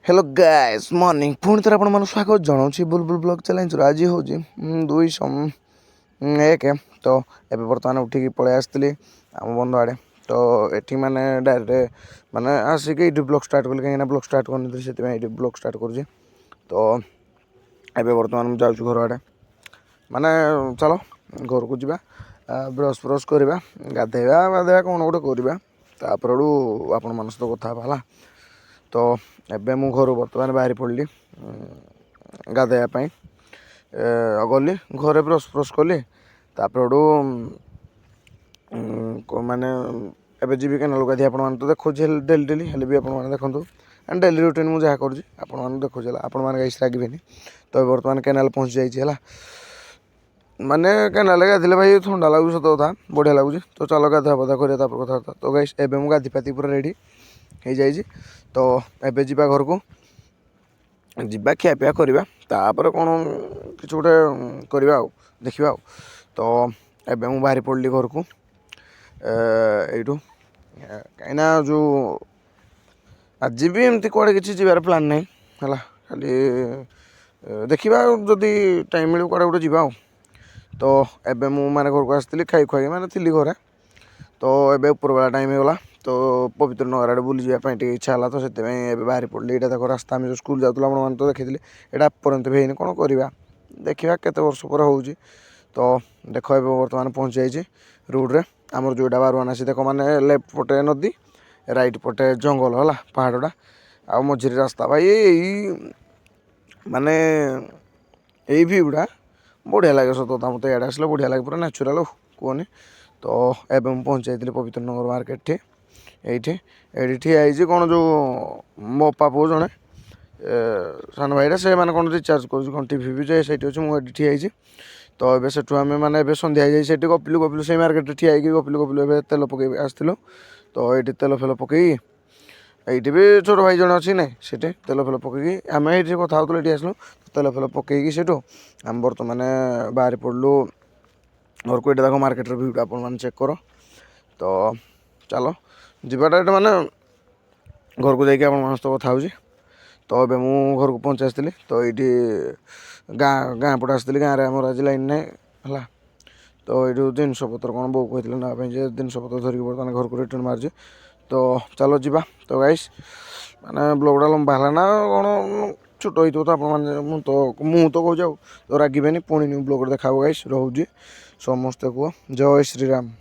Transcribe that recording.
Hello guys morning पुणी थर आपण स्वागत जनाऊँ बुलबुल ब्लॉग चैलेंज आज हूँ 2-1 तो ये बर्तमान उठिक पलि आसती आम बंध आड़े तो ये मैंने डायरेक्ट माने आसिक ये ब्लॉग स्टार्ट कल कहीं ब्लॉग स्टार्ट करनी से ब्लॉग स्टार्ट कर तो ये बर्तमान मुझे जाऊँ घर आड़े माने चलो घर को जा ब्रश फ्रश करवा गाधेवा गाधेवा कौन गोटे करवा तापर आपण मान सहित कथा तो एबे मु घर बर्तमान बाहरी पड़ली गाधेवाई गली घरे ब्रश फ्रश कली तापर माने एबे जीवी केनाल गाधी आप देखो डेली डेली हेल्ले भी आपने देखूँ एंड डेली रुटीन मुझे जहाँ करुँच आपने देखुचे आपण मैंने गाइस रागबेनि तो बर्तमान केनाल पहुँची जाइए माने केनाल गाधे भाई थंडा लगुच सत कथा बढ़िया लगुच तो चलो गाधा पधा करा कथा तो गाइस एबे मु गाधी पाती पूरा रेडी हो जाइए तो एबे जीवा घर को जीवा खियापिया करवा तापर कौन कि गोटे करवा देखा तो एबे मु बाहरी पड़ली घर को यू कहीं जो आज भी एमती कड़े कि जीवार प्लान ना है खाली देखा जदि टाइम मिले कड़े गोटे जा तो एबे मु माने घर को आसती खाई खुआई माने थी घरे तो एबे ऊपर बेला टाइम होगा तो पवित्र नगर आड़े बुली जावाई इच्छा है तो से बाहरी पड़ली यहाँ देख रास्ता आम जो स्कूल जाऊँ मैंने तो देखी यहाँ पर्यंत भी कौन करवा देखा केते वर्ष पर हो तो देख ए बर्तमान पहुँची जाइए रोड रे आमर जो बारवान आसी देख माने लेफ्ट पटे नदी राइट पटे जंगल है पहाड़टा आ मझे रास्ता भाई यही माने यही भ्यूटा बढ़िया लगे सतता मत इे आसले बढ़िया लगे पूरा न्याचुराल कहनी तो एवं मुझे पहुँच जाइए पवित्र नगर मार्केट ये ठिया कौन जो मो पापू जड़े सान भाईटा से मैंने कौन रिचार्ज कर टीवी भी जाए से मुझे ठिया तो ये से आम मैंने सन्ध्या जाए गपिलु गपिलु से मार्केट ठिया गपिलु गपिलु तेल पकई आसलु तो ये तेल फेल पकई ये भी छोट भाई जन अच्छी ना से तेल फेल पकई आम ये कथा ये आसलु तेल फेल पकईकी से आम बर्तमान बाहरी पड़लु घर को ये देखो मार्केट भ्यूटा आप चेक कर तो चलो जीवाटा ये माने घर को जाकि आप कथा हो तो ये मु घर को पहुँच आसती तो ये गाँ पटे आसती गाँव में आज लाइन ना है तो ये जिनस पतर कौन बो कहते ना जिनस पतर धरिक बर्तमान घर को रिटर्न मार्च तो चलो जीवा तो गाइस माने ब्लॉगटा लंबा है ना कौन छोट हो तो आप तो कह जाऊ तो रागबेनि पुणी न्यू ब्लॉग देखा गाइस रोचे समस्ते कह जय श्रीराम।